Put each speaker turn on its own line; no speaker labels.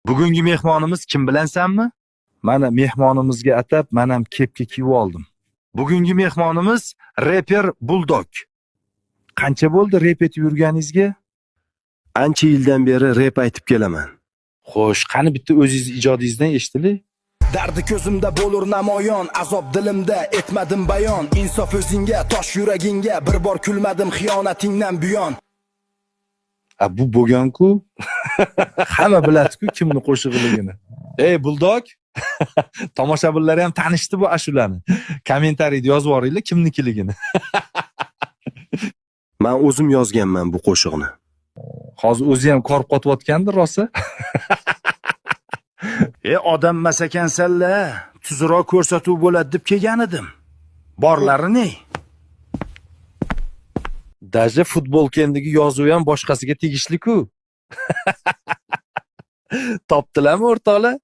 Bugungi mehmonimiz kim bilansanmi? Mana mehmonimizga atab men ham kepka kiyib oldim. Bugungi mehmonimiz reper Buldog. Qancha bo'ldi rep etib yurganingizga?
Ancha yildan beri rep aytib kelaman.
Xo'sh, qani bitta o'zingiz ijodingizdan eshitili.
Dardi ko'zimda bo'lur namoyon, azob dilimda etmadim bayon. Insof o'zingga, tosh yuragingga, bir bor kulmadim xiyonatingdan buyon.
Bu bo'lgan-ku. Hamma biladi-ku kimni qo'shig'iligini. Ey Buldog, tomoshabinlar ham tanishdi bu ashulani. Kommentariyda yozib yuboringlar kimnikiligini.
Men o'zim yozganman bu qo'shiqni.
Hozir o'zi ham korib qotayotgandir rosa. Odam masakansanlar, tuzroq ko'rsatuv bo'ladi deb kelgan edim. Borlarini. Daja futbolkendagi yozuv ham boshqasiga tegishli-ku. Topdilarmi o'rtoqlar?